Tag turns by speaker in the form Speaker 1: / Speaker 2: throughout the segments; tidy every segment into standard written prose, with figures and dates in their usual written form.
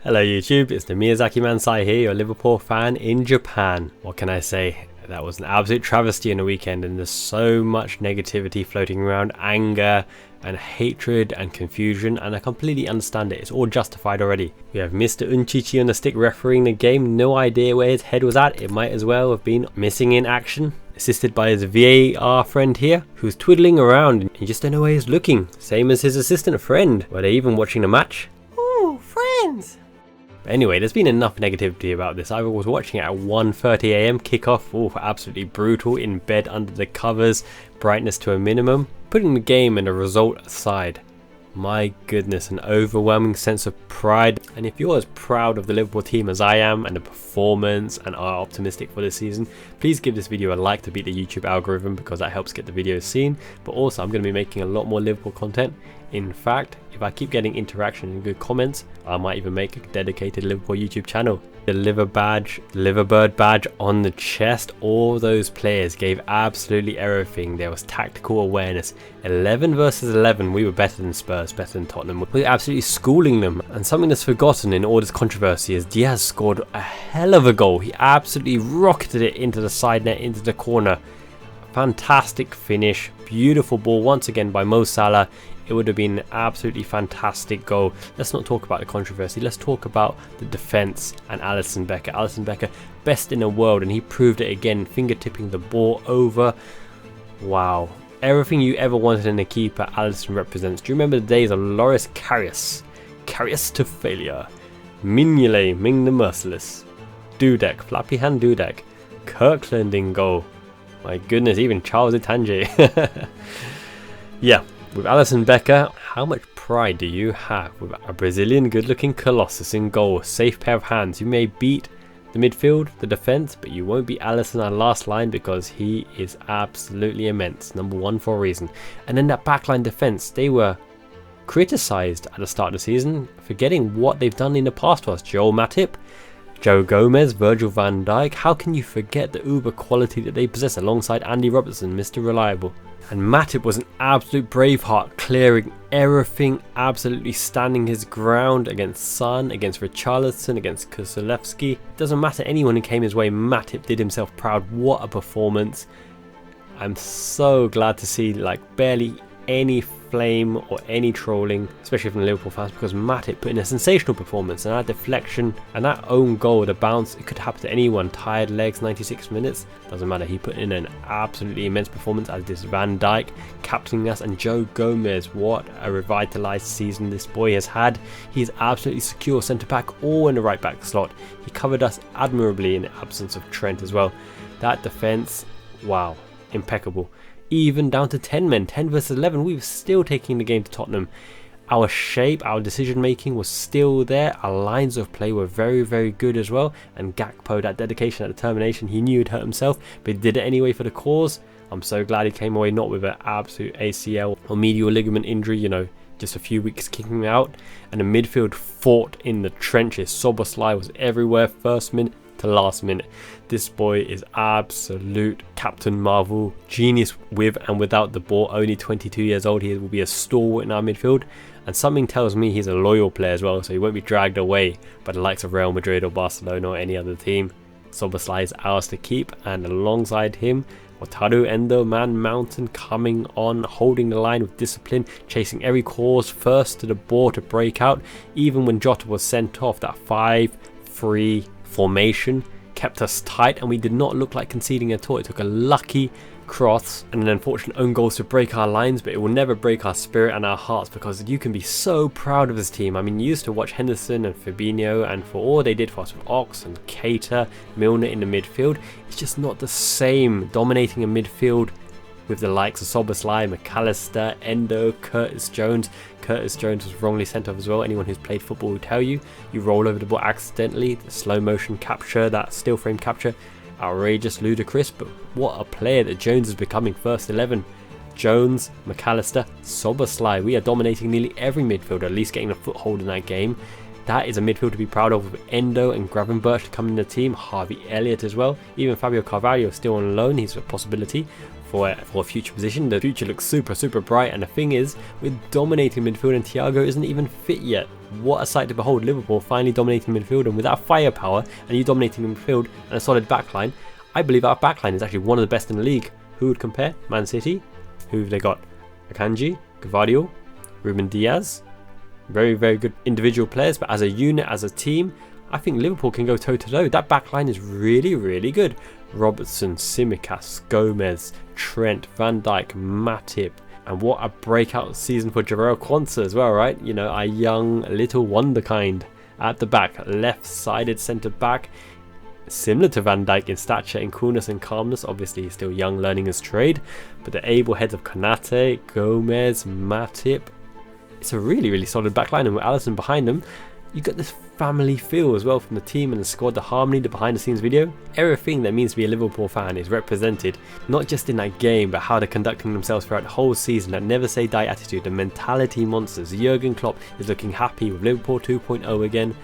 Speaker 1: Hello YouTube, it's the Miyazaki Mansai here, your Liverpool fan in Japan. What can I say? That was an absolute travesty in the weekend, and there's so much negativity floating around, anger and hatred and confusion, and I completely understand it. It's all justified already. We have Mr. Unchichi on the stick refereeing the game, no idea where his head was at. It might as well have been missing in action. Assisted by his VAR friend here, who's twiddling around and you just don't know where he's looking. Same as his assistant friend. Were they even watching the match?
Speaker 2: Ooh, friends!
Speaker 1: Anyway, there's been enough negativity about this. I was watching it at 1:30 AM kickoff. Oh, absolutely brutal, in bed under the covers, brightness to a minimum. Putting the game and the result aside, my goodness, an overwhelming sense of pride. And if you're as proud of the Liverpool team as I am and the performance and are optimistic for this season, please give this video a like to beat the YouTube algorithm, because that helps get the videos seen. But also, I'm going to be making a lot more Liverpool content. In fact, if I keep getting interaction and good comments, I might even make a dedicated Liverpool YouTube channel. The Liverbird badge on the chest, all those players gave absolutely everything. There was tactical awareness. 11 versus 11, we were better than Spurs, better than Tottenham. We were absolutely schooling them. And something that's forgotten in all this controversy is Diaz scored a hell of a goal. He absolutely rocketed it into the side net, into the corner. Fantastic finish, beautiful ball once again by Mo Salah. It would have been an absolutely fantastic goal. Let's not talk about the controversy. Let's talk about the defence and Allison Becker. Allison Becker, best in the world, and he proved it again, fingertipping the ball over. Wow. Everything you ever wanted in a keeper, Allison represents. Do you remember the days of Loris Karius? Karius to failure. Mignolet, Ming the Merciless. Dudek, Flappy Hand Dudek. Kirkland in goal. My goodness, even Charles Itanje. Yeah. With Allison Becker, how much pride do you have with a Brazilian good-looking colossus in goal? Safe pair of hands. You may beat the midfield, the defence, but you won't beat Allison on last line, because he is absolutely immense. Number one for a reason. And then that backline defence, they were criticised at the start of the season, forgetting what they've done in the past to us. Joel Matip, Joe Gomez, Virgil van Dijk. How can you forget the uber quality that they possess alongside Andy Robertson, Mr. Reliable? And Matip was an absolute braveheart, clearing everything, absolutely standing his ground against Son, against Richarlison, against Kulusevski. Doesn't matter anyone who came his way, Matip did himself proud. What a performance. I'm so glad to see barely any flame or any trolling, especially from the Liverpool fans, because Matip put in a sensational performance, and that deflection and that own goal, the bounce, it could happen to anyone. Tired legs, 96 minutes, doesn't matter. He put in an absolutely immense performance, as this Van Dijk captaining us, and Joe Gomez, what a revitalised season this boy has had. He's absolutely secure centre back or in the right back slot. He covered us admirably in the absence of Trent as well. That defence, wow, impeccable. Even down to 10 men, 10 versus 11, we were still taking the game to Tottenham. Our shape, our decision making was still there. Our lines of play were very, very good as well. And Gakpo, that dedication, that determination, he knew he'd hurt himself, but he did it anyway for the cause. I'm so glad he came away not with an absolute ACL or medial ligament injury, you know, just a few weeks kicking me out. And the midfield fought in the trenches. Szoboszlai was everywhere, first minute to last minute. This boy is absolute Captain Marvel, genius with and without the ball. Only 22 years old, he will be a stalwart in our midfield, and something tells me he's a loyal player as well, so he won't be dragged away by the likes of Real Madrid or Barcelona or any other team. Szoboszlai is ours to keep, and alongside him, Wataru Endo, Man Mountain, coming on, holding the line with discipline, chasing every cause, first to the ball to break out. Even when Jota was sent off, that 5-3 formation kept us tight, and we did not look like conceding at all. It took a lucky cross and an unfortunate own goals to break our lines, but it will never break our spirit and our hearts, because you can be so proud of this team. I mean, you used to watch Henderson and Fabinho, and for all they did for us with Ox and Keita, Milner in the midfield, it's just not the same dominating a midfield with the likes of Szoboszlai, McAllister, Endo, Curtis Jones. Curtis Jones was wrongly sent off as well. Anyone who's played football will tell you. You roll over the ball accidentally, the slow motion capture, that still frame capture, outrageous, ludicrous, but what a player that Jones is becoming. First 11, Jones, McAllister, Szoboszlai. We are dominating nearly every midfield, at least getting a foothold in that game. That is a midfield to be proud of, with Endo and Gravenberch coming in the team, Harvey Elliott as well. Even Fabio Carvalho is still on loan, he's a possibility. for a future position. The future looks super bright, and the thing is, we're dominating midfield and Thiago isn't even fit yet. What a sight to behold, Liverpool finally dominating midfield, and without firepower and you dominating midfield and a solid backline, I believe our backline is actually one of the best in the league. Who would compare? Man City. Who have they got? Akanji, Gvardiol, Ruben Diaz. Very good individual players, but as a unit, as a team, I think Liverpool can go toe to toe. That backline is really good. Robertson, Tsimikas, Gomez, Trent, Van Dijk, Matip, and what a breakout season for Jarrell Quansah as well, right? You know, our young little wonderkind at the back, left-sided centre back, similar to Van Dijk in stature, in coolness and calmness. Obviously, he's still young, learning his trade, but the able heads of Konate, Gomez, Matip. It's a really solid backline, and with Allison behind them, you got this family feel as well from the team and the squad, the harmony, the behind the scenes video. Everything that means to be a Liverpool fan is represented, not just in that game, but how they're conducting themselves throughout the whole season. That never say die attitude, the mentality monsters. Jurgen Klopp is looking happy with Liverpool 2.0 again.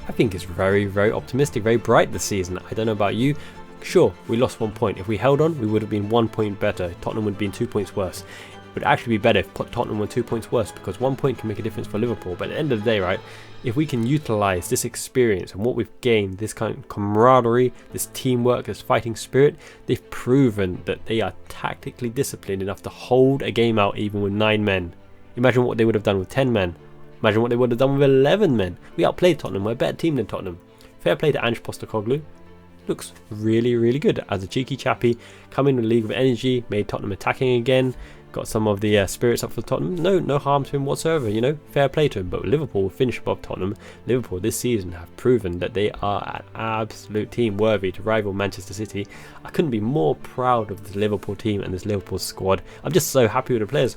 Speaker 1: I think it's very optimistic, very bright this season. I don't know about you. Sure, we lost 1 point. If we held on, we would have been 1 point better. Tottenham would have been 2 points worse. It would actually be better if Tottenham were 2 points worse, because 1 point can make a difference for Liverpool. But at the end of the day, right, if we can utilise this experience and what we've gained, this kind of camaraderie, this teamwork, this fighting spirit, they've proven that they are tactically disciplined enough to hold a game out even with 9 men. Imagine what they would have done with 10 men. Imagine what they would have done with 11 men. We outplayed Tottenham. We're a better team than Tottenham. Fair play to Ange Postecoglou. Looks really good as a cheeky chappy. Come in the league with energy, made Tottenham attacking again. Got some of the spirits up for Tottenham. No harm to him whatsoever, you know, fair play to him. But Liverpool finish above Tottenham. Liverpool this season have proven that they are an absolute team worthy to rival Manchester City. I couldn't be more proud of the Liverpool team and this Liverpool squad. I'm just so happy with the players.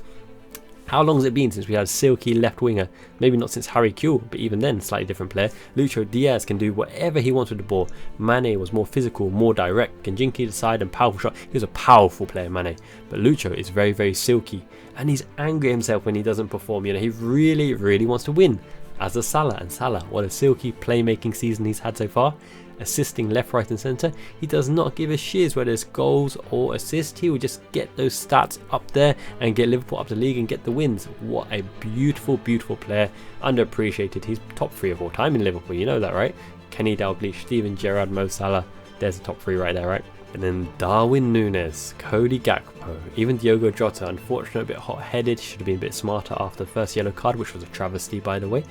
Speaker 1: How long has it been since we had a silky left winger? Maybe not since Harry Kewell, but even then, slightly different player. Luis Diaz can do whatever he wants with the ball. Mane was more physical, more direct, can jinky the side and powerful shot. He was a powerful player, Mane. But Lucho is very silky, and he's angry himself when he doesn't perform. You know, he really wants to win. As does Salah, and Salah, what a silky playmaking season he's had so far. Assisting left, right and centre. He does not give a shiz whether it's goals or assists. He will just get those stats up there and get Liverpool up the league and get the wins. What a beautiful player. Underappreciated. He's top 3 of all time in Liverpool, you know that, right? Kenny Dalglish, Steven Gerrard, Mo Salah. There's the top 3 right there, right? And then Darwin Núñez, Cody Gakpo, even Diogo Jota. Unfortunately, a bit hot-headed. Should have been a bit smarter after the first yellow card, which was a travesty, by the way.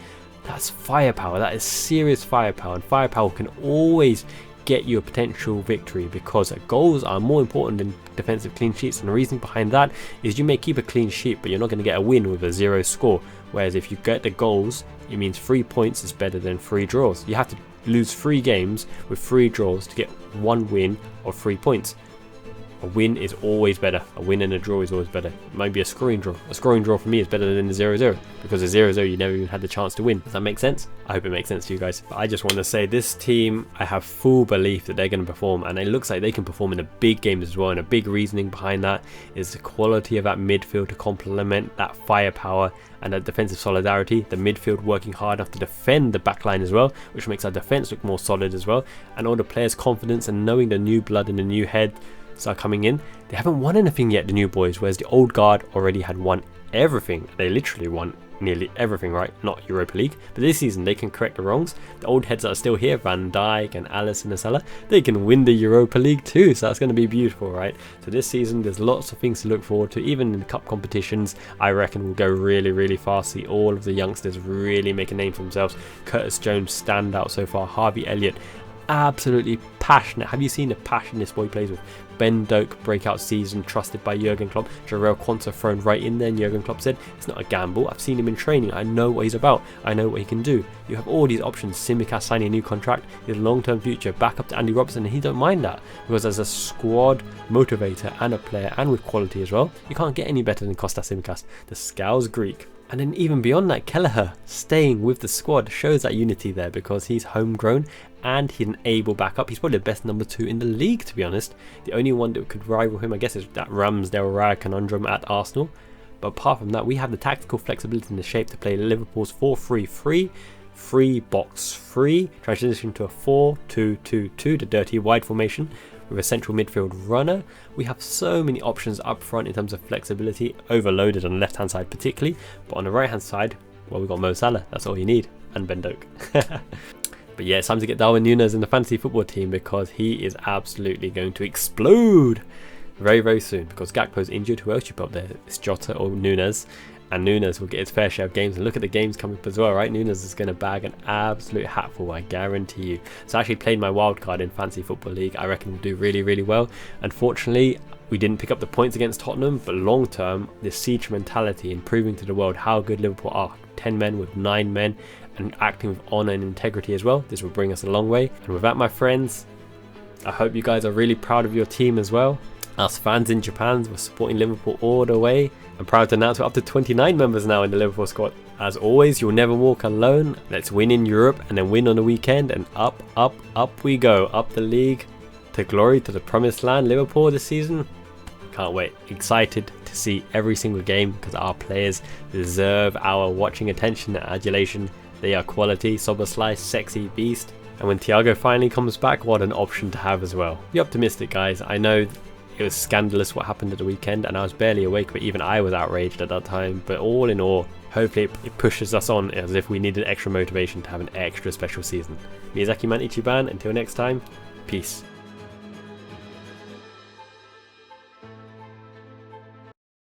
Speaker 1: That's firepower. That is serious firepower, and firepower can always get you a potential victory, because goals are more important than defensive clean sheets. And the reason behind that is you may keep a clean sheet, but you're not going to get a win with a 0 score. Whereas if you get the goals, it means 3 points is better than 3 draws. You have to lose 3 games with 3 draws to get 1 win or 3 points. A win is always better. A win and a draw is always better. It might be a scoring draw. A scoring draw for me is better than a 0-0, because a 0-0 you never even had the chance to win. Does that make sense? I hope it makes sense to you guys. But I just want to say, this team, I have full belief that they're going to perform, and it looks like they can perform in the big games as well. And a big reasoning behind that is the quality of that midfield to complement that firepower and that defensive solidarity. The midfield working hard enough to defend the backline as well, which makes our defense look more solid as well. And all the players' confidence and knowing the new blood and the new head are coming in. They haven't won anything yet, the new boys, whereas the old guard already had won everything. They literally won nearly everything, right? Not Europa League, but this season they can correct the wrongs. The old heads that are still here, Van Dijk and Allison and Salah, they can win the Europa League too, so that's going to be beautiful, right? So this season there's lots of things to look forward to. Even in the cup competitions, I reckon we'll go really fast. See all of the youngsters really make a name for themselves. Curtis Jones stand out so far. Harvey Elliott, absolutely passionate. Have you seen the passion this boy plays with? Ben Doak, breakout season, trusted by Jurgen Klopp. Jarrell Quansah thrown right in there, and Jurgen Klopp said, it's not a gamble. I've seen him in training. I know what he's about. I know what he can do. You have all these options. Tsimikas signing a new contract, his long-term future, back up to Andy Robertson, and he don't mind that, because as a squad motivator and a player, and with quality as well, you can't get any better than Kostas Tsimikas, the Scouse Greek. And then even beyond that, Kelleher staying with the squad shows that unity there, because he's homegrown and he's an able backup. He's probably the best number 2 in the league, to be honest. The only one that could rival him, I guess, is that Ramsdale Raya conundrum at Arsenal. But apart from that, we have the tactical flexibility in the shape to play Liverpool's 4-3-3, 3-box-3, transition to a 4-2-2-2, the dirty wide formation, with a central midfield runner. We have so many options up front in terms of flexibility, overloaded on the left hand side particularly, but on the right hand side, well, we've got Mo Salah, that's all you need, and Ben Doak. But yeah, it's time to get Darwin Núñez in the fantasy football team because he is absolutely going to explode very, very soon, because Gakpo's injured. Who else you put up there? It's Jota or Núñez, and Núñez will get his fair share of games. And look at the games coming up as well, right? Núñez is going to bag an absolute hatful, I guarantee you. So I actually played my wild card in Fantasy Football League. I reckon we'll do really, really well. Unfortunately, we didn't pick up the points against Tottenham, but long term, this siege mentality and proving to the world how good Liverpool are, 10 men with 9 men, and acting with honour and integrity as well, this will bring us a long way. And with that, my friends, I hope you guys are really proud of your team as well. Us fans in Japan were supporting Liverpool all the way. I'm proud to announce we're up to 29 members now in the Liverpool squad. As always, you'll never walk alone. Let's win in Europe and then win on the weekend, and up, up, up we go. Up the league to glory, to the promised land. Liverpool this season. Can't wait. Excited to see every single game because our players deserve our watching attention and adulation. They are quality, Soboslai, sexy beast. And when Thiago finally comes back, what an option to have as well. Be optimistic, guys. I know it was scandalous what happened at the weekend, and I was barely awake, but even I was outraged at that time. But all in all, hopefully it pushes us on as if we needed extra motivation to have an extra special season. Miyazaki man Ichiban, until next time, peace.